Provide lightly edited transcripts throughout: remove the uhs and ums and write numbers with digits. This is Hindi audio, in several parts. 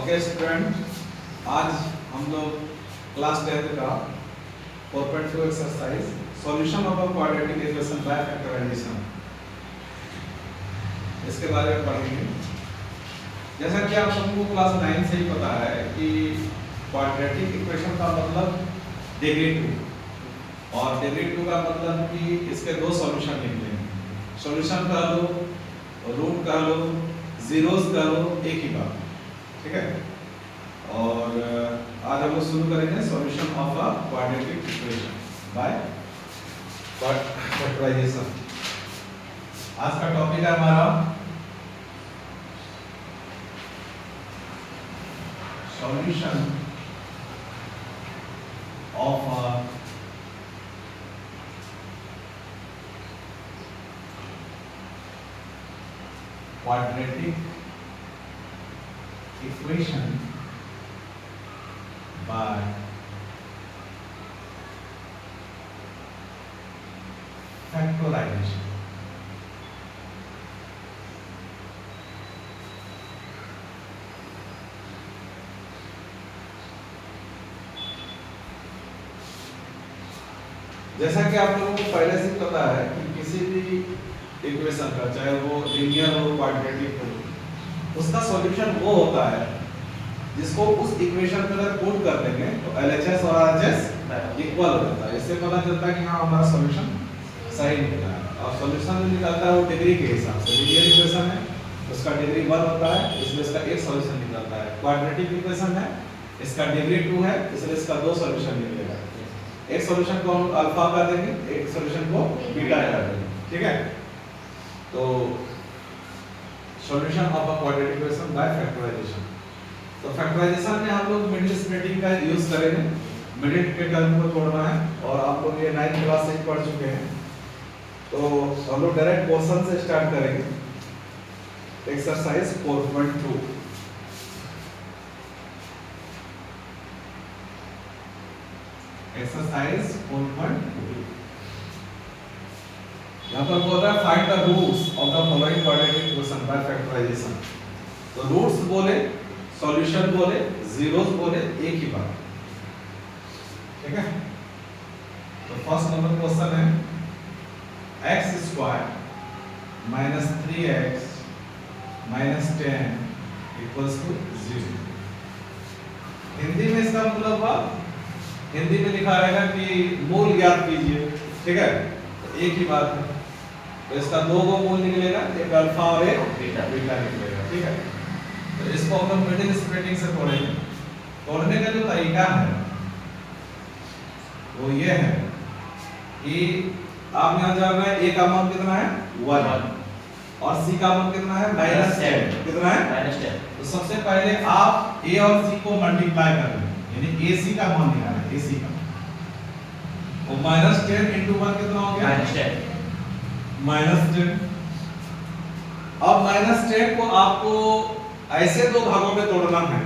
ओके स्टूडेंट, आज हम लोग क्लास 10 का 4.2 exercise solution of a quadratic equation by factorisation इसके बारे में पढ़ेंगे। जैसा कि आप सबको क्लास 9 से ही पता है कि क्वाड्रेटिक इक्वेशन का मतलब डिग्री 2 और डिग्री 2 का मतलब कि इसके दो सॉल्यूशन निकलेंगे। सॉल्यूशन कह लो, रूट कह लो, जीरोस कह लो, एक ही बात, ठीक है। और आज हम लोग शुरू करेंगे solution of a quadratic equation by factorisation. आज का टॉपिक है हमारा solution of a quadratic equation by factorization। जैसा कि आप लोगों को पहले से पता है कि किसी भी इक्वेशन का, चाहे वो लीनियर हो, क्वाड्रेटिक हो, उसका सॉल्यूशन वो होता है जिसको उस इक्वेशन में अगर पुट कर देंगे तो LHS और RHS इक्वल हो जाता है। इससे पता चलता है कि हाँ हमारा सॉल्यूशन सही निकला है। और सॉल्यूशन जो निकलता है वो डिग्री के हिसाब से, लीनियर इक्वेशन है उसका डिग्री 1 होता है, इसलिए इसका एक सॉल्यूशन निकलता है। क्वाड्रेटिक इक्वेशन है, इसका डिग्री 2 है, इसलिए इसका दो सॉल्यूशन निकलेगा। एक सॉल्यूशन को हम अल्फा कर देंगे, एक सॉल्यूशन को बीटा कर देंगे, ठीक है। तो solution of a quadratic equation by factorisation. तो फैक्टराइजेशन में हम लोग मिडिल स्प्लिटिंग का यूज करेंगे। मिडिल के टर्म को तोड़ना है और आप लोग ये 9th क्लास से पढ़ चुके हैं। तो हम लोग डायरेक्ट क्वेश्चन से स्टार्ट करेंगे। एक्सरसाइज 4.2। एक्सरसाइज 4.2 यहाँ पर बोल रहा है find the roots of the following quadratic equation by factorisation. तो रूट्स बोले, सॉल्यूशन बोले, जीरोस बोले, एक ही बात, ठीक है। तो फर्स्ट नंबर क्वेश्चन है x² - 3x - 10 = 0। हिंदी में इसका मतलब हुआ, हिंदी में लिखा रहेगा कि मूल ज्ञात कीजिए, ठीक है। तो एक ही बात है, तो इसका दो मूल निकलेगा, एक अल्फा और एक बीटा निकलेगा, ठीक है। तो इसको हम लोग मिडिल स्प्लिटिंग से तोड़ेंगे। तोड़ने का जो तरीका है वो ये है कि आप यहाँ जान रहे हैं a का मान कितना है 1 और c का मान कितना है -10। कितना है -10। तो सबसे पहले आप a और c को मल्टीप्लाई कर लें, यानी ac का मान निकालें, ac का। तो -10 × 1 कितना हो गया -10। अब -10 को आपको ऐसे दो भागों में तोड़ना है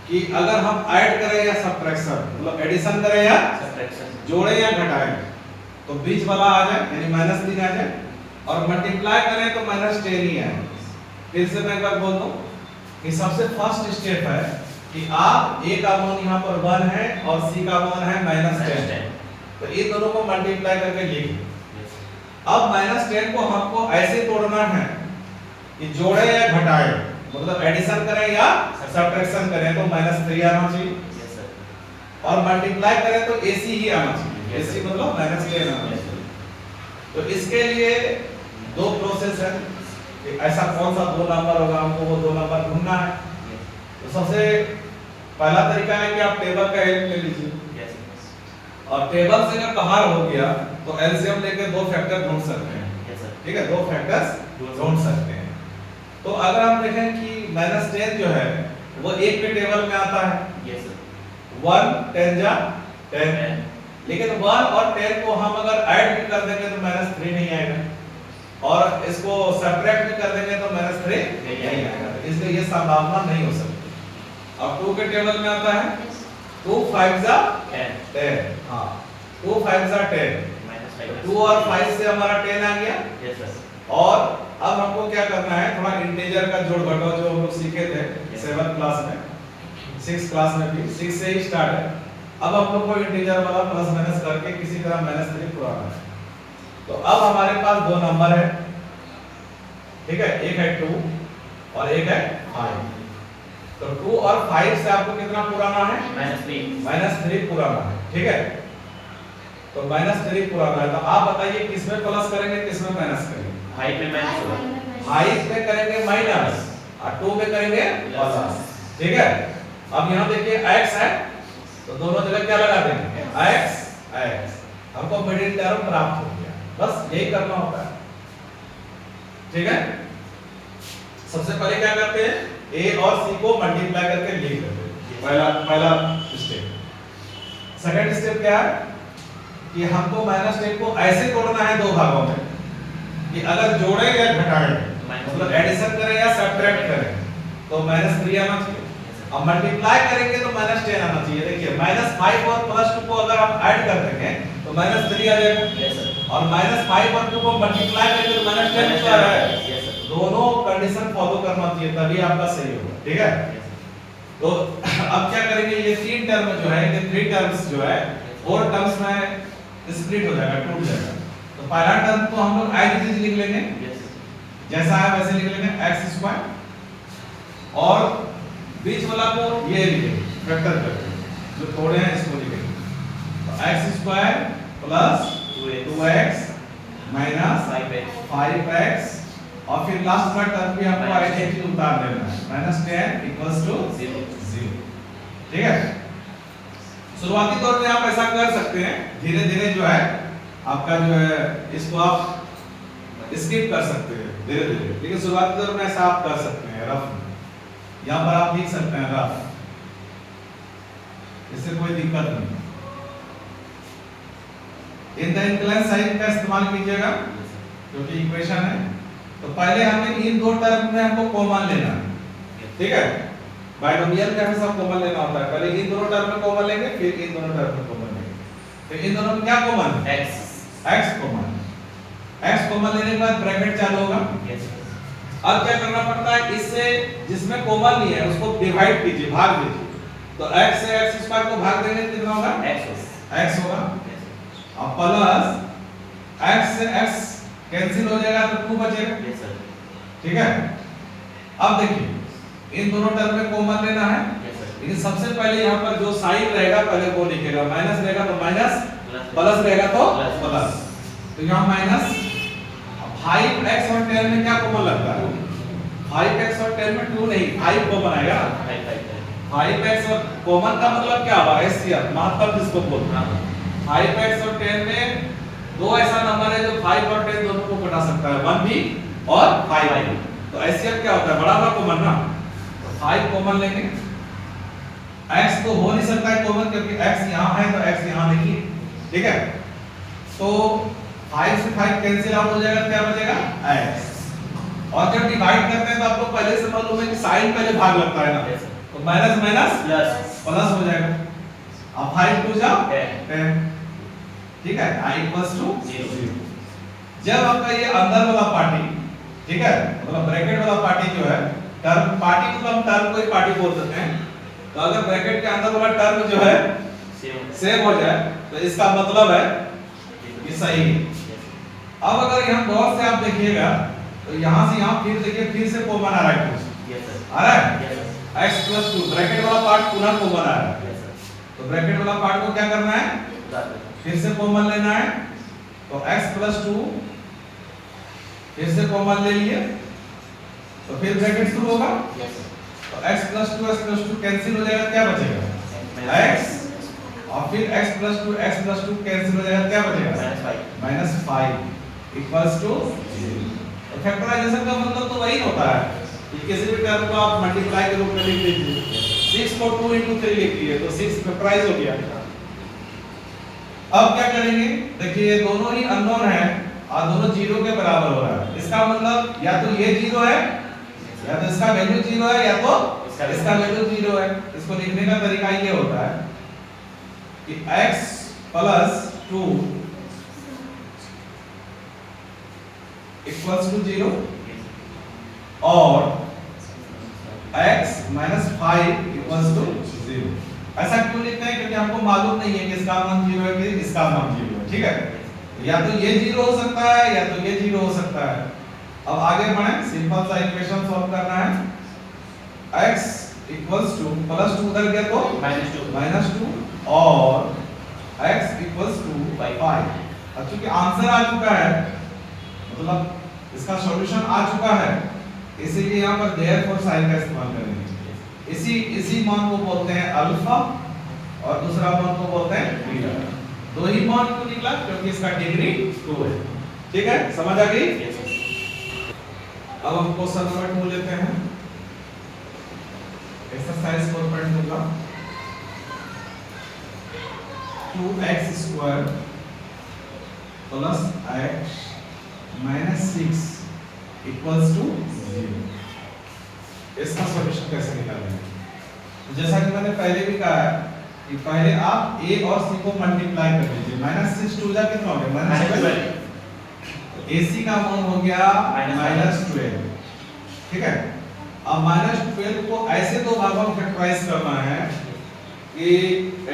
कि अगर हम ऐड करें या सब्ट्रैक्शन, मतलब एडिशन करें या सब्ट्रैक्शन, जोड़ें या घटाएं, तो बीच वाला आ जाए यानी -3 आ जाए, और मल्टीप्लाई करें तो -10 ही आए। फिर से मैं एक बार बोल दूं कि सबसे फर्स्ट स्टेप है कि आप a का मान यहाँ पर 1 है और c का मान है -10, तो ये दोनों को मल्टीप्लाई करके लिख। अब -10 को हमको ऐसे तोड़ना है कि जोड़े या घटाए, मतलब एडिशन करें या सब्ट्रैक्शन करें तो -3 आना चाहिए, और मल्टीप्लाई करें तो AC ही आना चाहिए, AC मतलब -10 आना चाहिए। तो इसके लिए दो प्रोसेस है कि ऐसा कौन सा दो नंबर होगा, हमको वो दो नंबर ढूंढना है। तो सबसे पहला तरीका है कि आप टेबल का हेल्प ले लीजिए, और टेबल से अगर बाहर हो गया तो एलसीएम लेके दो फैक्टर ढूंढ सकते हैं, ठीक है, दो फैक्टर्स ढूंढ सकते हैं। तो अगर हम देखें कि -10 जो है वो एक के टेबल में आता है, 1 10 जा 10, लेकिन 1 और 10 को हम अगर ऐड भी कर देंगे तो -3 नहीं आएगा, और इसको सब्ट्रैक्ट भी कर देंगे तो -3 नहीं आएगा, इसलिए ये संभावना नहीं हो सकती। अब 2 के टेबल में आता है 2 5 जा 10, हाँ 2 5 जा 10, 2 और 5 से हमारा 10 आ गया, और अब हमको क्या करना है, थोड़ा इंटीजर का जोड़ घटाव जो हम लोग सीखे थे 7th क्लास में, 6th क्लास में भी 6 से ही स्टार्ट है। अब हम लोग को इंटीजर वाला प्लस माइनस करके किसी तरह -3 पुराना है। तो अब हमारे पास दो नंबर है, ठीक है, एक है 2 और एक है 5। तो 2 और 5 से आपको कितना पुराना है, -3 पुराना है, ठीक है। तो -3 पुराना है, तो आप बताइए किसमें प्लस करेंगे किसमें माइनस करेंगे? 5 में माइनस होगा, 5 में करेंगे माइनस और 2 में करेंगे प्लस, ठीक है। अब यहाँ देखिए x है तो दोनों जगह क्या लगा देंगे, x x, हमको मिडिल टर्म प्राप्त हो गया, बस यही करना होता है, ठीक है। सबसे पहले क्या करते हैं, a और c को मल्टीप्लाई करके लिख देते हैं, पहला स्टेप। सेकंड स्टेप क्या है कि हमको -10 को ऐसे तोड़ना है दो भागों में कि अगर जोड़े या घटाएं, मतलब एडिशन करें या सब्ट्रैक्ट करें तो -3 आना चाहिए, अब मल्टीप्लाई करेंगे तो -10 आना चाहिए। देखिए -5 और +2 को अगर हम ऐड कर देंगे तो -3 आ जाएगा, और -5 और 2 को मल्टीप्लाई करेंगे तो -10 आ जाएगा। दोनों कंडीशन फॉलो करना चाहिए तभी आपका सही होगा, ठीक है। तो अब क्या करेंगे, ये 3 टर्म जो है, ये 3 टर्म्स जो है 4 टर्म्स में स्प्लिट हो जाएगा, टूट जाएगा। तो पहला टर्म को हम लोग एज इट इज लिख लेंगे, जैसा है वैसे लिख लेंगे x², और बीच वाला को ये लिखेंगे फैक्टर करके, जो तोड़े हैं इसको लिखेंगे। तो x² plus 2x minus 5x, और फिर लास्ट का टर्म भी हमको आइडेंटिटी उतार देना है, -10 इक्वल्स टू 0, ठीक है। शुरुआती तौर पे आप ऐसा कर सकते हैं, धीरे धीरे जो है आपका जो है इसको आप स्किप कर सकते हैं धीरे धीरे, लेकिन शुरुआती तौर में ऐसा आप कर सकते हैं रफ, यहाँ पर आप लिख सकते हैं रफ, इससे कोई दिक्कत नहीं। इन द इंक्लाइन साइन का इस्तेमाल कीजिएगा क्योंकि इक्वेशन है। तो पहले हमें इन दो टर्म में हमको कॉमन लेना है, ठीक है। बाइनोमियल का हमेशा कॉमन लेना होता है, पहले इन दोनों टर्म में कॉमन लेंगे फिर इन दोनों टर्म में कॉमन लेंगे। तो इन दोनों में क्या कॉमन है, x कॉमन, x कॉमन लेने के बाद ब्रैकेट चालू होगा। अब क्या करना पड़ता है, इससे जिसमें कॉमन नहीं है उसको डिवाइड कीजिए, भाग दीजिए। तो x से x² को भाग देंगे कितना होगा, x होगा, अब प्लस x से x कैंसिल हो जाएगा तो 2 बचेगा, ठीक है। अब देखिए इन दोनों टर्म में कॉमन लेना है, लेकिन सबसे पहले यहाँ पर जो साइन रहेगा पहले वो लिखेगा, माइनस रहेगा तो माइनस, प्लस रहेगा तो प्लस। तो यहाँ माइनस 5x और 10 में क्या कॉमन लगता है, 5x और 10 में 2 नहीं 5 कॉमन आएगा। 5x और कॉमन का मतलब क्या हुआ, एससीआर महत्तम जिसको बोलते हैं। 5x और 10 में दो ऐसा नंबर है जो 5 और 10 दोनों को घटा सकता है, 1 भी और 5 भी। तो एससीआर क्या होता है, बड़ा बड़ा कॉमन ना, तो 5 कॉमन लेंगे। x तो हो नहीं सकता है कॉमन क्योंकि x यहाँ है तो x यहाँ नहीं है, ठीक है। तो 5 से 5 कैंसिल आउट हो जाएगा, क्या बचेगा x। और जब डिवाइड करते हैं तो आपको पहले से मालूम है कि साइन पहले भाग लगता है ना, तो माइनस माइनस प्लस हो जाएगा। अब 5 2 जा 10, ठीक है, i इक्वल्स टू 0। जब आपका ये अंदर वाला पार्टी, ठीक है, मतलब ब्रैकेट वाला पार्टी जो है, टर्म पार्टी मतलब हम टर्म को ही पार्टी बोल सकते हैं, तो अगर ब्रैकेट के अंदर वाला टर्म जो है सेम हो जाए तो इसका मतलब है कि सही है। अब अगर यहाँ गौर से आप देखिएगा तो यहाँ से यहाँ फिर देखिए फिर से कॉमन आ रहा है, कुछ आ रहा है, x+2 ब्रैकेट वाला पार्ट पुनः कॉमन आ रहा है। तो ब्रैकेट वाला पार्ट को क्या करना है, फिर से कॉमन लेना है। तो x+2 फिर से कॉमन ले लिए तो फिर ब्रैकेट शुरू होगा, तो x+2 कैंसिल हो जाएगा, क्या बचेगा x, और फिर x+2 कैंसिल हो जाएगा, क्या बचेगा -5 इक्वल्स टू 0। तो फैक्टराइजेशन का मतलब तो वही होता है कि किसी भी टर्म को आप मल्टीप्लाई के रूप में लिख लीजिए, 6 को 2 × 3 लिख दिए तो 6 फैक्टराइज हो गया। अब क्या करेंगे, देखिए ये दोनों ही अननोन है और दोनों 0 के बराबर हो रहा है, इसका मतलब या तो ये 0 है या तो इसका वैल्यू 0 है या तो इसका वैल्यू 0 है। इसको लिखने का तरीका ये होता है कि x+2 = 0 और x माइनस 5 इक्वल्स टू 0। ऐसा क्यों लिखते हैं? क्योंकि हमको मालूम नहीं है कि इसका मान 0 है कि इसका मान 0 है। ठीक है, या तो ये 0 हो सकता है या तो ये 0 हो सकता है। अब आगे बढ़ें, सिंपल सा इक्वेशन सॉल्व करना है। x इक्वल्स टू प्लस 2 उधर गया तो माइनस 2 और x इक्वल्स टू 5। अब चूंकि आंसर आ चुका है, मतलब इसका सॉल्यूशन आ चुका है, इसीलिए यहाँ पर देयरफॉर साइन का इस्तेमाल करेंगे। इसी मान को बोलते हैं अल्फा और दूसरा मान को बोलते हैं बीटा। दो ही मान क्यों निकला? क्योंकि इसका डिग्री 2 है। ठीक है, समझ आ गई? अब हम क्वेश्चन नंबर 2 लेते हैं। एक्सरसाइज 4.2 का 2x square plus x minus 6 equals to 0। इसका सॉल्यूशन कैसे निकालेंगे? जैसा कि मैंने पहले भी कहा है कि पहले आप a और c को मल्टीप्लाई कर लीजिए। माइनस 6 2 जा कितना हो गया? माइनस 12। तो ac का मान हो गया माइनस 12। ठीक है, अब माइनस 12 को ऐसे दो भागों में फैक्टराइज करना है कि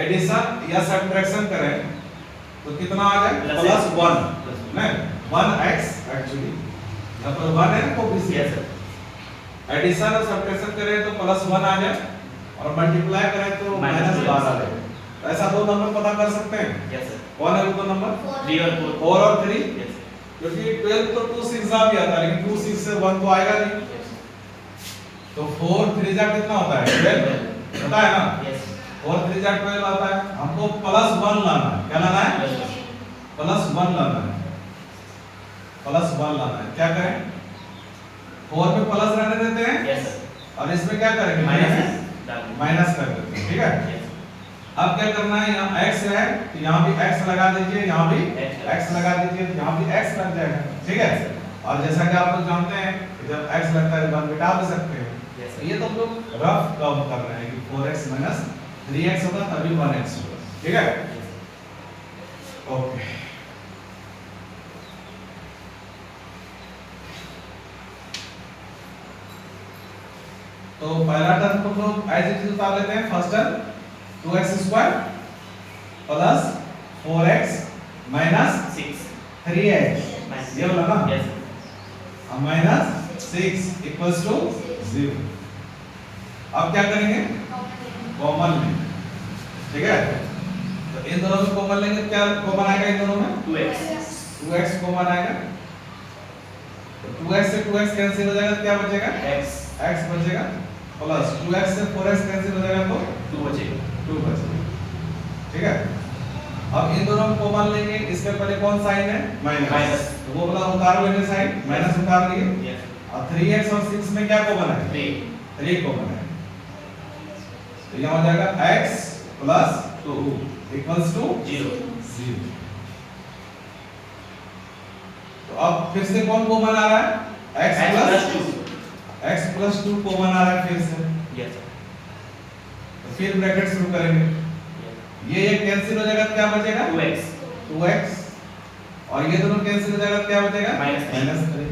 एडिशन या सब्ट्रैक्शन करें तो कितना आ जाए? प्लस 1 नहीं 1x एक्चुअली यहाँ पर 1 है कोफिशिएंट। एडिशन और सब्ट्रैक्शन करें तो प्लस 1 आ जाए और मल्टीप्लाई करें तो माइनस 12 आ जाए। तो ऐसा दो नंबर पता कर सकते हैं। Yes sir. कौन है वो दो नंबर? 3 और 4। 4 और 3। यस क्योंकि 12 तो 2 6 आ भी आता है, लेकिन 2 6 से 1 तो आएगा नहीं। तो 4 3 जा कितना होता है? 12 पता है ना? यस 4 3 जा 12 आता है। हमको प्लस 1 लाना है। क्या लाना है? प्लस 1 लाना है। प्लस 1 लाना है। क्या करें? 4 में प्लस रहने देते हैं। Yes sir. और इसमें क्या करेंगे? माइनस कर देते हैं। ठीक है, अब क्या करना है? यहाँ x है तो यहाँ भी x लगा दीजिए, यहाँ भी x लगा दीजिए, तो यहाँ भी x लग जाएगा। ठीक है, और जैसा कि आप लोग जानते हैं कि जब x लगता है तो 1 मिटा भी सकते हैं। तो ये तो हम लोग रफ काम कर रहे हैं कि 4x माइनस 3x होगा तभी 1x होगा। ठीक है, ओके। तो पहला टर्म को लोग एज इट इज उतार लेते हैं। First term 2x square plus 4x minus 3x ये वाला ना? यस अब माइनस 6 इक्वल्स टू 0। अब क्या करेंगे? कॉमन लेंगे। ठीक है, तो इन दोनों में कॉमन लेंगे। क्या कॉमन आएगा इन दोनों में? 2x कॉमन आएगा। तो 2x से 2x कैंसिल हो जाएगा, क्या बचेगा? x बचेगा प्लस 2x से 4x कैंसिल हो जाएगा तो 2 बचेगा। ठीक है, अब इन दोनों में कॉमन लेंगे। इसके पहले कौन साइन है? माइनस। तो वो वाला उतार लेंगे, साइन माइनस उतार लिए। और 3x और 6 में क्या कॉमन है? 3 कॉमन है। तो यहाँ हो जाएगा x प्लस 2 इक्वल्स टू 0। तो अब फिर से कौन कॉमन आ रहा है? x प्लस 2 कॉमन आ रहा है फिर से। यस तो फिर ब्रैकेट शुरू करेंगे। ये कैंसिल हो जाएगा, क्या बचेगा? 2x और ये दोनों कैंसिल हो जाएगा, क्या बचेगा? माइनस 3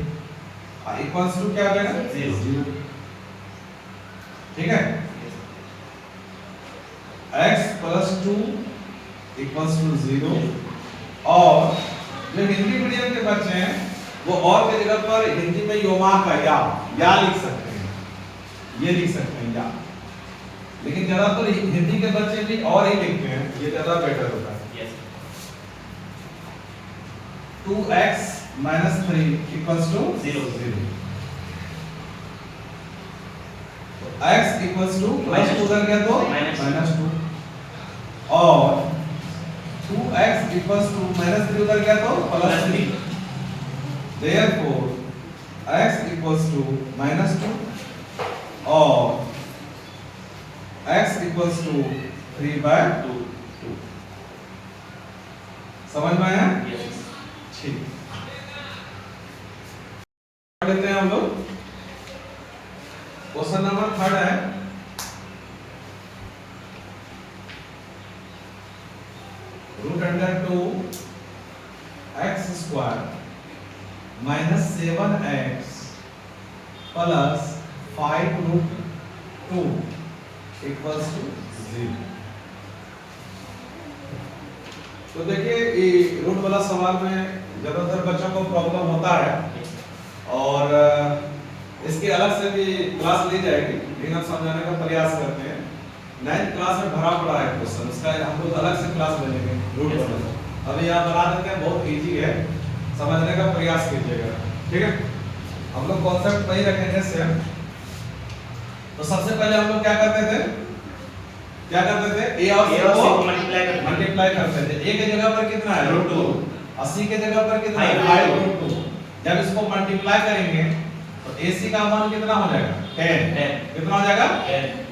और इक्वल्स टू क्या हो जाएगा? 0। ठीक है, x प्लस 2 इक्वल्स टू 0। और जो हिंदी मीडियम के बच्चे हैं वो और के जगह पर हिंदी में योमा का या लिख सकते हैं, ये लिख सकते हैं या। लेकिन ज्यादातर हिंदी के बच्चे भी और ही लिखते हैं, ये ज्यादा बेटर होता है। 2x minus 3 equals to 0। x equals to plus 2 उधर गया तो माइनस 2 और 2x इक्वल्स टू माइनस 3 उधर गया तो plus 3। Therefore x equals to minus 2 और x equals to 3/2। समझ में आया? ठीक, लेते हैं हम लोग। क्वेश्चन नंबर 3 है। Root under 2 x square minus 7x plus 5√2 equals to 0। तो देखिए ये रूट वाला सवाल में ज्यादातर बच्चों को प्रॉब्लम होता है और इसकी अलग से भी क्लास ली जाएगी, लेकिन हम समझाने का प्रयास करते हैं। 9th क्लास में भरा पड़ा है क्वेश्चन, उसका हम लोग अलग से क्लास ले लेंगे रूट वाला। अभी यहाँ बना देते हैं, बहुत इजी है, समझने का प्रयास कीजिएगा, ठीक है। हम लोग कॉन्सेप्ट वही रखेंगे सेम। तो सबसे पहले हम लोग क्या करते थे ए और सी को मल्टीप्लाई करते थे। ए के जगह पर कितना है √2 और सी के जगह पर कितना है 5√2। जब इसको मल्टीप्लाई करेंगे तो AC का मान कितना हो जाएगा 10। कितना हो जाएगा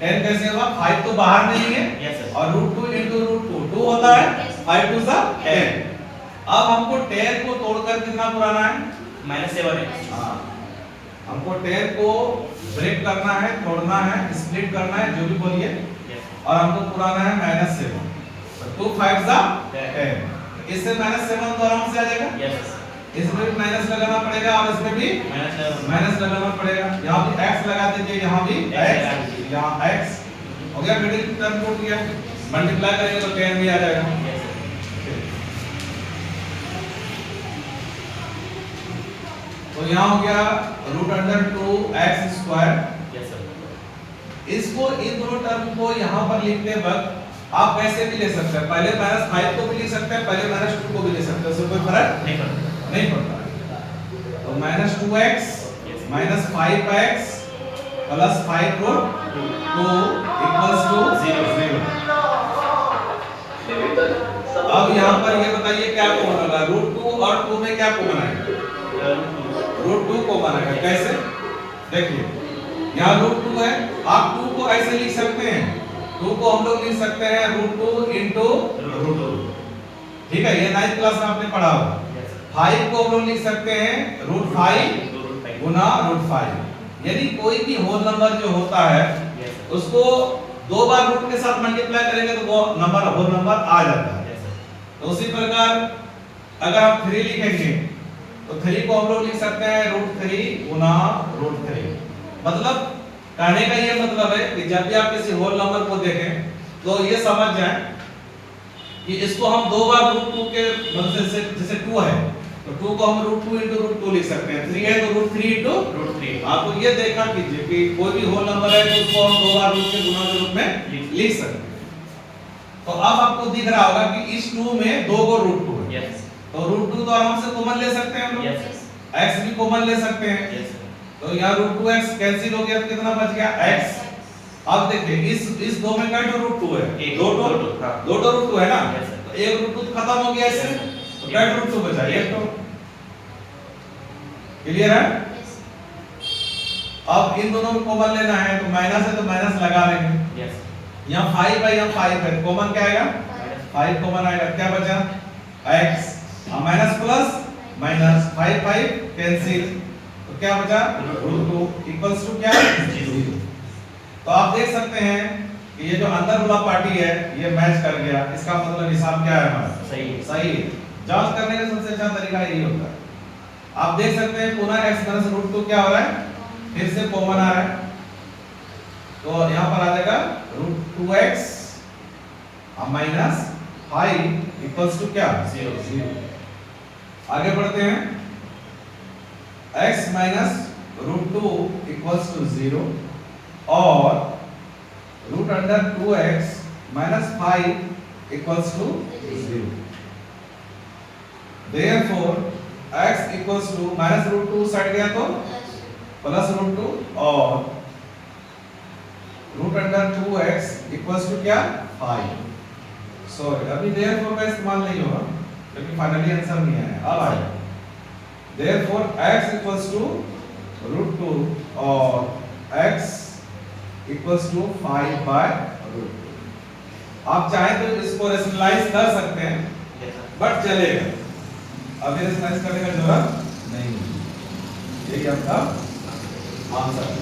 10 कैसे होगा, 5 तो बाहर नहीं है और √2 into √2 2 होता है, 5 2 सा 10। अब हमको 10 को तोड़कर कितना पुराना है -7 है। हां, हमको 10 को ब्रेक करना है, तोड़ना है, स्प्लिट करना है, जो भी बोलिए, और हमको पुराना है -7। तो 2 5 सा 10। इससे -7 तो आराम से आ जाएगा। इसमें भी माइनस लगाना पड़ेगा और इसमें भी माइनस लगाना पड़ेगा। यहाँ भी x लगा दीजिए, यहाँ भी x, यहाँ x हो गया, मिडिल टर्म टूट गया। मल्टीप्लाई करेंगे तो 10 भी आ जाएगा। तो यहाँ हो गया √2x²। इसको इन दोनों टर्म को यहाँ पर लिखते वक्त आप कैसे भी ले सकते हैं, पहले -5 को भी लिख सकते हैं, पहले -2 को भी ले सकते हैं, उससे कोई फर्क नहीं पड़ता। तो -2x -5x plus 5√2 equals to 0। अब यहाँ पर ये बताइए क्या कॉमन होगा, √2 और 2 में क्या कॉमन आएगा, √2 कॉमन आएगा। कैसे, देखिए यहाँ √2 है, आप 2 को ऐसे लिख सकते हैं, 2 को हम लोग लिख सकते हैं √2 into √2, ठीक है, ये 9th क्लास में आपने पढ़ा होगा। 5 को हम लोग लिख सकते हैं √5 गुना √5, यानी कोई भी होल नंबर जो होता है उसको 2 बार रूट के साथ मल्टीप्लाई करेंगे तो वो नंबर होल नंबर आ जाता है। तो उसी प्रकार अगर हम 3 लिखेंगे तो 3 को हम लोग लिख सकते हैं √3 गुना √3। मतलब कहने का ये मतलब है कि जब भी आप किसी होल नंबर को देखें तो ये समझ जाएं कि इसको हम 2 बार √2 के मतलब से जैसे 2 है तो 2 को हम √2 into √2 लिख सकते हैं, 3 है तो √3 into √3। आप तो ये देखा कीजिए कि कोई भी होल नंबर है तो उसको हम 2 बार रूट के गुना के रूप में लिख सकते हैं। तो अब आपको दिख रहा होगा कि इस 2 में 2 को √2 है, तो √2 तो आराम से कॉमन ले सकते हैं हम लोग, x भी कॉमन ले सकते हैं। तो यहाँ √2x कैंसिल हो गया तो कितना बच गया x। अब देखिए इस 2 में क्या √2 है, 2 √2 है ना, तो एक √2 खत्म हो गया इससे, तो क्या √2 बचा, एक तो क्लियर है। अब इन दोनों को कॉमन लेना है तो माइनस है तो माइनस लगा लेंगे। यहाँ 5 है, यहाँ 5 है, कॉमन क्या आएगा 5 कॉमन आएगा, क्या बचा x, minus plus minus 5 5 cancel, तो क्या बचा √2 इक्वल्स टू क्या 0। तो आप देख सकते हैं कि ये जो अंदर वाला पार्टी है ये मैच कर गया, इसका मतलब हिसाब क्या है हमारा सही है। जांच करने का सबसे अच्छा तरीका यही होता है। आप देख सकते हैं पुनः x √2 क्या हो रहा है, फिर से कॉमन आ रहा है, तो यहाँ पर आ जाएगा √2x माइनस 5 इक्वल्स टू क्या 0। आगे बढ़ते हैं, x √2 इक्वल्स टू 0 और √2x -5 equals to 0। Therefore x equals to -√2 side गया तो +√2 और √2x इक्वल्स टू क्या 5। सॉरी अभी therefore का इस्तेमाल नहीं होगा क्योंकि फाइनली आंसर नहीं आया, अब आएगा। Therefore x इक्वल्स टू √2 और x इक्वल्स टू 5/√2। आप चाहे तो इसको रेशनलाइज कर सकते हैं बट चलेगा, अभी रेशनलाइज करने का जरूरत नहीं है। यही आपका आंसर है।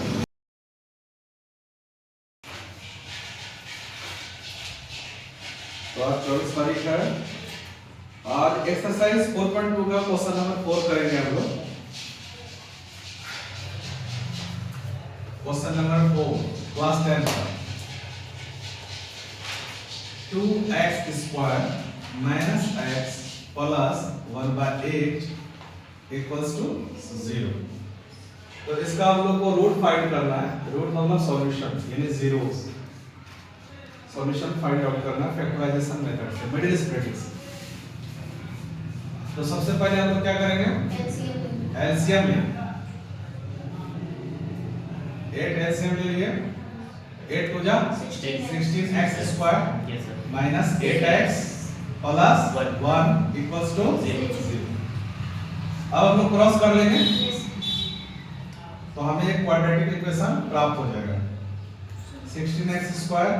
तो आज 24 तारीख है, आज एक्सरसाइज 4.2 का क्वेश्चन नंबर 4 करेंगे हम लोग। क्वेश्चन नंबर 4 क्लास 10 का 2x square minus x plus 1/8 equals to 0। तो इसका हम लोग को रूट फाइंड करना है। रूट मतलब सॉल्यूशन यानी जीरोस। सॉल्यूशन फाइंड आउट करना फैक्टराइजेशन मेथड से, मिडिल स्प्लिटिंग से। तो सबसे पहले हम लोग क्या करेंगे, एलसीएम लेंगे। 8 एलसीएम ले लिए, 8 को जा 16x square minus 8x plus 1 equals to 0। अब हम लोग क्रॉस कर लेंगे तो हमें एक क्वाड्रेटिक इक्वेशन प्राप्त हो जाएगा। 16x square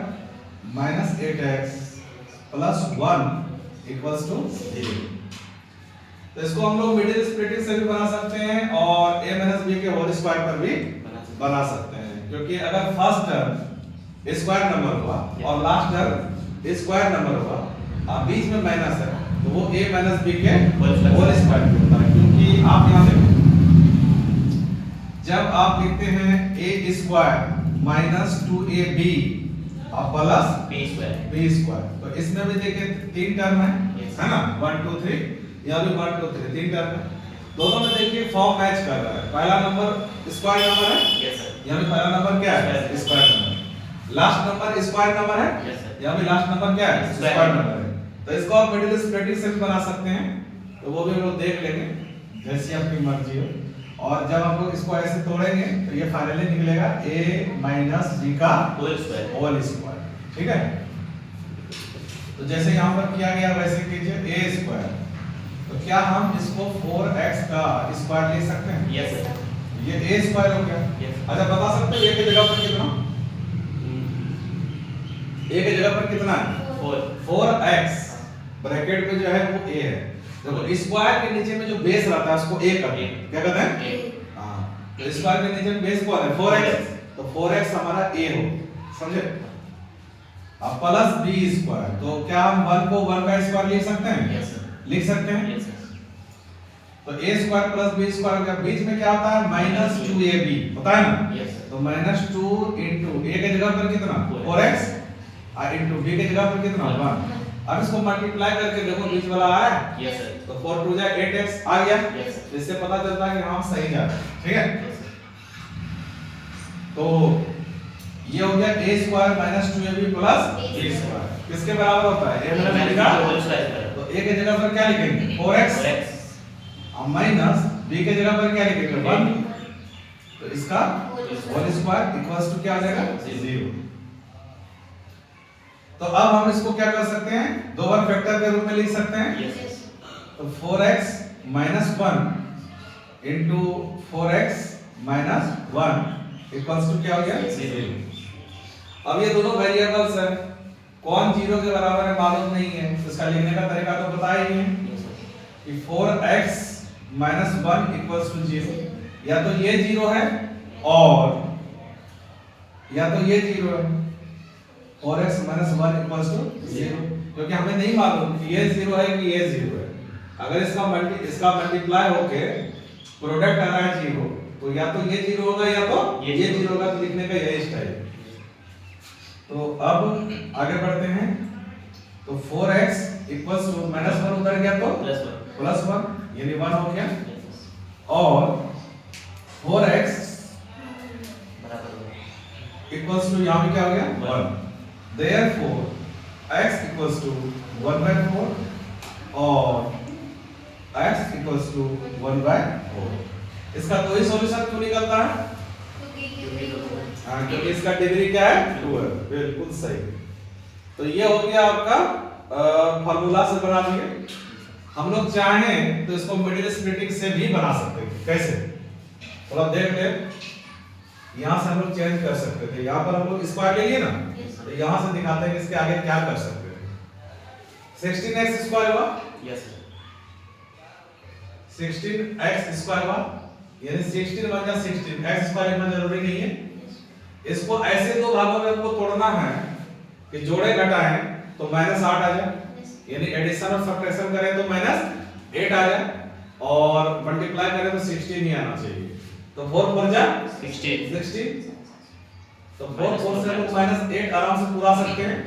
minus 8x plus 1 equals to 0। तो इसको हम लोग मिडिल स्प्लिटिंग से भी बना सकते हैं और a माइनस b के होल स्क्वायर पर भी बना सकते हैं, क्योंकि अगर फर्स्ट टर्म स्क्वायर नंबर हुआ और लास्ट टर्म स्क्वायर नंबर हुआ और बीच में माइनस है तो वो a माइनस b के होल स्क्वायर पे होता है। क्योंकि आप यहां देखो, जब आप लिखते हैं a स्क्वायर माइनस 2ab और प्लस b स्क्वायर, तो इसमें भी देखिए 3 टर्म है ना, 1 2 3, यहाँ भी 1 2 3 3 टर्म है। दोनों में देखिए फॉर्म मैच कर रहा है। पहला नंबर स्क्वायर नंबर है, यहाँ भी पहला नंबर क्या है, square number. Last number square number है, यहाँ भी लास्ट नंबर क्या है, स्क्वायर नंबर है। तो इसको आप मिडिल स्प्लिटिंग से भी बना सकते हैं, तो वो भी हम लोग देख लेंगे जैसी आपकी मर्जी हो। और जब हम लोग इसको ऐसे तोड़ेंगे तो ये फाइनली निकलेगा a माइनस b का होल स्क्वायर। ठीक है, तो जैसे यहाँ पर किया गया वैसे कीजिए a स्क्वायर। तो क्या हम इसको 4x का स्क्वायर ले सकते हैं? Yes sir. ये a स्क्वायर हो गया। अच्छा बता सकते हैं a की जगह पर कितना? a की जगह पर कितना है? 4x ब्रैकेट में जो है वो a है। देखो स्क्वायर के नीचे में जो बेस रहता है उसको a कहते हैं। क्या कहते हैं? हां, तो स्क्वायर के नीचे में बेस कौन है? 4x। तो 4x हमारा a हो, समझे? अब प्लस b स्क्वायर, तो क्या हम 1 को 1 का स्क्वायर लिख सकते हैं? Yes sir. लिख सकते हैं। Yes sir. तो a square plus b square का बीच में क्या होता है? माइनस 2ab होता है ना? Yes sir. तो माइनस 2 इनटू a के जगह पर कितना? 4x और इनटू b के जगह पर कितना? 1। अब इसको मल्टीप्लाई करके देखो बीच वाला आ रहा है। Yes sir. तो 4 2 जा 8x आ गया। Yes sir. इससे पता चलता है कि हम सही जा रहे हैं। ठीक है, यस सर। तो ये हो गया a square minus 2ab plus b square किसके बराबर होता है? a माइनस b का होल स्क्वायर। तो a के जगह पर क्या लिखेंगे? 4x और माइनस b के जगह पर क्या लिखेंगे? 1। तो इसका होल स्क्वायर इक्वल्स टू क्या आ जाएगा? 0। तो अब हम इसको क्या कर सकते हैं? दो बार फैक्टर के रूप में लिख सकते हैं। यस। तो 4x minus 1 into 4x minus 1 equals to क्या हो गया? 0। अब ये दोनों वेरिएबल्स हैं, कौन 0 के बराबर है मालूम नहीं है, तो इसका लिखने का तरीका तो पता ही है कि 4x माइनस 1 इक्वल्स टू 0। या तो ये 0 है और या तो ये 0 है। 4x माइनस 1 इक्वल्स टू 0, क्योंकि हमें नहीं मालूम कि ये 0 है कि ये 0 है। अगर इसका मल्टीप्लाई होके प्रोडक्ट आ रहा है 0, तो या तो ये 0 होगा या तो ये 0 होगा। तो लिखने का यही स्टाइल। तो अब आगे बढ़ते हैं। तो 4x इक्वल्स टू माइनस 1 उधर गया तो प्लस 1 यानी 1 हो गया, और 4x इक्वल्स टू यहाँ पे क्या हो गया? 1। Therefore, x equals to 1/4 और x equals to 1/4। इसका दो ही सॉल्यूशन क्यों निकलता है? क्योंकि इसका डिग्री क्या है? 2 है। बिल्कुल सही। तो ये हो गया आपका फार्मूला से बना दिए। हम लोग चाहें तो इसको मिडिल स्प्लिटिंग से भी बना सकते हैं। कैसे? थोड़ा देख ले, यहाँ से हम लोग चेंज कर सकते थे। यहाँ पर हम लोग स्क्वायर ले लिए ना, तो यहाँ से दिखाते हैं कि इसके आगे क्या कर सकते हैं। 16x स्क्वायर हुआ। Yes sir. 16x स्क्वायर हुआ, यानी 16 बन गया 16। x स्क्वायर इतना जरूरी नहीं है। इसको ऐसे दो भागों में हमको तोड़ना है कि जोड़े घटाएं तो -8 आ जाए, यानी एडिशन और सब्ट्रैक्शन करें तो -8 आ जाए, और मल्टीप्लाई करें तो 16 ही आना चाहिए। तो 4 4 जा 16, तो 4 से हम -8 आराम से पूरा सकते हैं।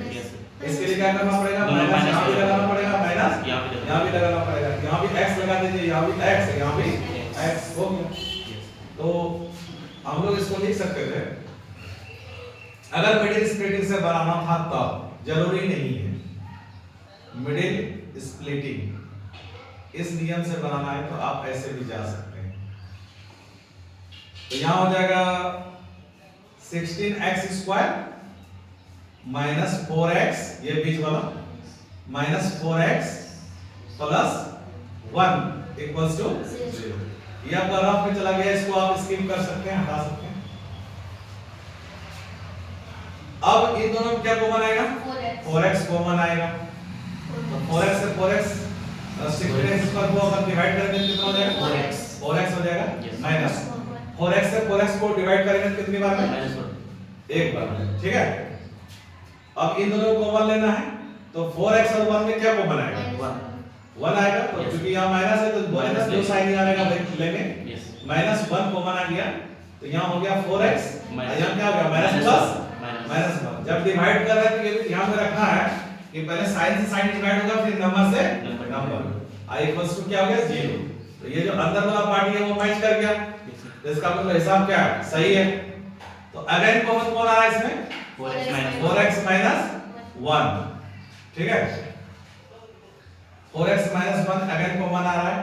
इसके लिए क्या करना पड़ेगा, माइनस यहाँ भी लगाना पड़ेगा, माइनस यहाँ भी लगाना पड़ेगा, यहाँ भी x लगा दीजिए, यहाँ भी x है, यहाँ भी x हो गया। तो हम लोग इसको लिख सकते थे, अगर मिडिल स्प्लिटिंग से बनाना था तब, जरूरी नहीं है मिडिल स्प्लिटिंग इस नियम से बनाना है तो आप ऐसे भी जा सकते हैं। तो यहां हो जाएगा 16x स्क्वायर माइनस 4x, ये बीच वाला minus 4x plus 1 equals to 0। ये आपका रफ में चला गया, इसको आप स्किप कर सकते हैं, हटा सकते हैं। अब इन दोनों में क्या कॉमन आएगा, 4x कॉमन आएगा। तो 4x से 4x 16x पर को अगर डिवाइड करेंगे तो कितना हो जाएगा, 4x हो जाएगा माइनस 4x से 4x को डिवाइड करेंगे तो कितनी बार में, एक बार में, ठीक है। अब इन दोनों को कॉमन लेना है, तो 4x और 1 में क्या कॉमन आएगा, 1 आएगा। तो क्योंकि यहाँ माइनस है तो माइनस दो साइन यहाँ आएगा, लेंगे माइनस 1 कॉमन आ गया, तो यहाँ हो गया 4x, यहाँ क्या हो गया माइनस प्लस माइनस 1। जब डिवाइड कर रहे हैं तो ये ध्यान में रखना है कि पहले साइन से साइन डिवाइड होगा, फिर नंबर से नंबर, i इक्वल्स टू क्या हो गया 0। तो ये जो अंदर वाला पार्ट है वो मैच कर गया, तो इसका मतलब हिसाब क्या है, सही है। तो अगेन कॉमन कौन आ रहा है इसमें, 4x माइनस 1, ठीक है। 4x माइनस 1 अगेन कॉमन आ रहा है,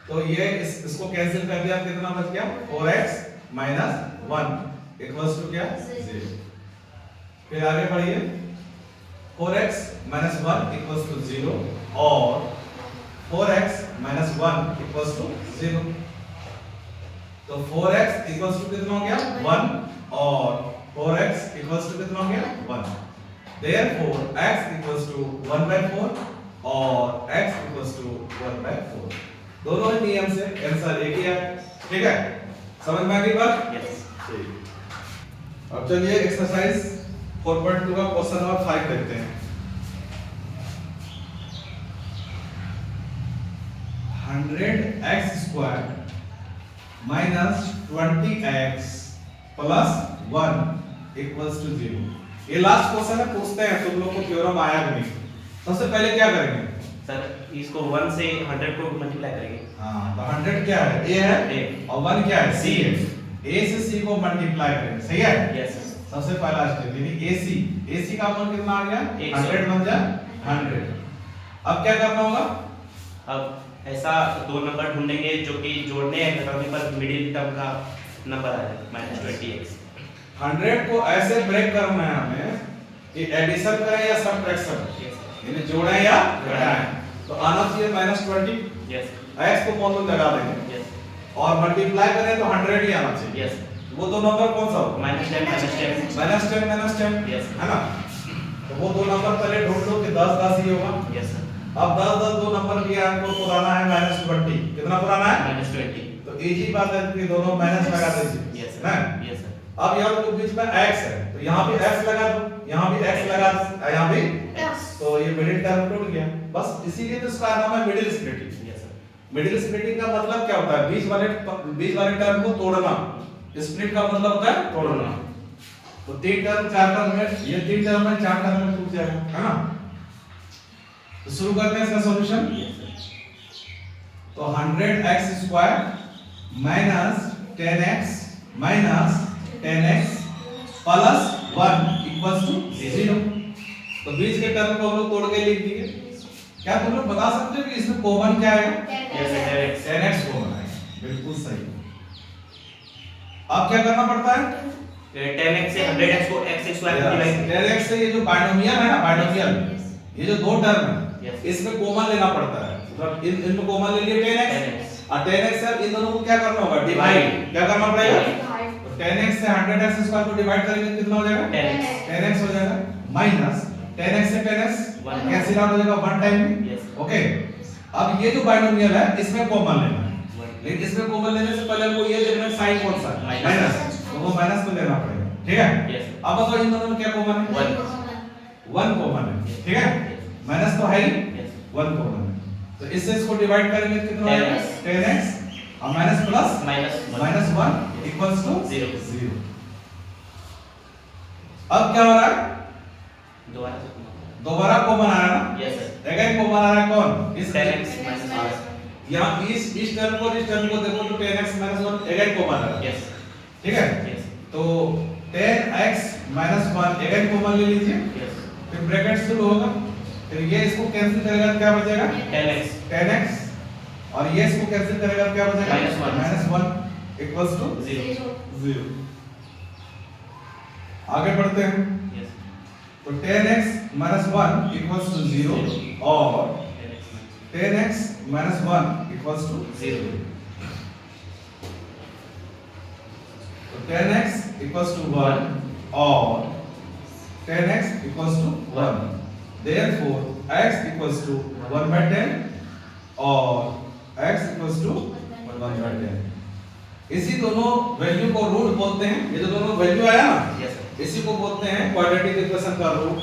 तो ये इसको कैंसिल कर दिया, कितना बच गया 4x माइनस 1 इक्वल्स टू क्या 0। फिर आगे बढ़िए, 4x माइनस 1 इक्वल्स टू 0 और 4x माइनस 1 इक्वल्स टू 0। तो 4x इक्वल्स टू कितना हो गया 1 और 4x इक्वल्स टू कितना हो गया 1। Therefore x इक्वल्स टू 1/4 और x इक्वल्स टू 1/4। दोनों ही नियम से आंसर एक ही है, ठीक है। समझ में आ गई बात, यस। अब चलिए एक्सरसाइज 4.2 का क्वेश्चन नंबर 5 देखते हैं। 100x square minus 20x plus 1 equals to 0। ये लास्ट क्वेश्चन है, पूछते हैं तुम लोग को थ्योरम आया कि नहीं। सबसे पहले क्या करेंगे सर, इसको 1 से 100 को मल्टीप्लाई करेंगे। हां, तो 100 क्या है, a है A और 1 क्या है, c है। a से c को मल्टीप्लाई करेंगे, सही है। Yes sir. सबसे पहला स्टेप यानी ac का मान कितना आ गया 100 बन जा 100। अब क्या करना होगा, अब ऐसा दो नंबर ढूंढेंगे जो कि जोड़ने या घटाने पर मिडिल टर्म का नंबर आ जाए -20x। 100 को ऐसे ब्रेक करना है हमें कि एडिशन करें या सब्ट्रैक्शन, यानी जोड़ें या घटाएं। तो आना चाहिए -20, यस x को मान लो लगा देंगे यस और मल्टीप्लाई करें तो 100 ही आना चाहिए। यस। वो दो नंबर कौन सा होगा, -10 -10 यस है ना। तो वो दो नंबर पहले ढूंढ लो कि 10 10 ही होगा। Yes sir. अब 10 10 दो नंबर लिया हमको, पुराना है -20, कितना पुराना है -20। तो इजी बात है कि दोनों माइनस लगा दीजिए, यस ना। सर। Yes sir. अब यहाँ तो बीच में x है तो यहाँ भी x लगा दो, यहाँ भी x लगा दो, यहाँ भी X। तो ये मिडिल टर्म टूट गया। बस इसीलिए तो इसका नाम है middle splitting. Yes sir. Middle splitting का मतलब क्या होता है, बीच वाले टर्म को तोड़ना। स्प्लिट का मतलब होता है तोड़ना। तो 3 टर्म 4 टर्म में, ये 3 टर्म में 4 टर्म में टूट जाएगा, है ना। तो शुरू करते हैं इसका सॉल्यूशन। तो 100x square minus 10x minus 10x plus 1 equals to 0। तो बीच के टर्म को हम लोग तोड़ के लिख दिए। क्या तुम लोग बता सकते हो कि इसमें कॉमन क्या आएगा, यस सर। 10x कॉमन आएगा, बिल्कुल सही। अब क्या करना पड़ता है, 10x से 100x को x स्क्वायर में डिवाइड 10x से ये जो बाइनोमियल है ना, बाइनोमियल ये जो दो टर्म है Yes. इसमें कॉमन लेना पड़ता है। मतलब इनमें कॉमन ले लिए 10x और 10x से इन दोनों को क्या करना होगा, डिवाइड। क्या करना पड़ेगा, तो 10x से 100x स्क्वायर को डिवाइड करेंगे कितना हो जाएगा 10x हो जाएगा माइनस 10x से 10x कैंसिल आउट हो जाएगा 1 टाइम में। Yes. ओके। अब ये जो बाइनोमियल है इसमें कॉमन लेना है, लेकिन इसमें कॉमन लेने से पहले हमको ये देखना है साइन कौन सा है, माइनस, तो वो माइनस को लेना पड़ेगा, ठीक है। Yes. अब बताओ इन दोनों में क्या कॉमन है, 1 कॉमन है, ठीक है। माइनस तो है ही, 1 कॉमन है। तो इससे इसको डिवाइड करेंगे तो कितना आएगा 10x और माइनस प्लस -1 -1 इक्वल्स टू 0। 0। अब क्या हो रहा है, दोबारा से घुमा। दोबारा कॉमन आ रहा है ना, यस सर। अगेन कॉमन आ रहा है कौन, इस 10x minus 1। यहाँ इस टर्म को देखो तो 10x minus 1 अगेन कॉमन आ रहा है, यस ठीक है। यस तो 10x minus 1 अगेन कॉमन ले लीजिए, यस। फिर ब्रैकेट शुरू होगा, फिर ये इसको कैंसिल करेगा तो क्या बचेगा 10x 10x, और ये इसको कैंसिल करेगा तो क्या बचेगा -1 -1 इक्वल्स टू 0। 0। आगे बढ़ते हैं, यस तो 10x minus 1 equals to 0 और 10x minus 1 equals to 0। तो 10x equals to 1 और 10x equals to 1, therefore x equals to 1 by 10 और x equals to 1 by 10। इसी दोनों वैल्यू को रूट बोलते हैं, ये जो दोनों वैल्यू आया ना, यस सर। इसी को बोलते हैं क्वाड्रेटिक इक्वेशन का रूट,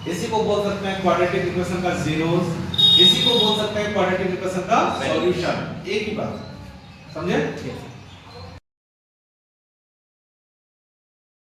इसी को बोल सकते हैं क्वाड्रेटिक इक्वेशन का जीरोस, इसी को बोल सकते हैं क्वाड्रेटिक इक्वेशन का सॉल्यूशन, एक ही बात, समझे। यस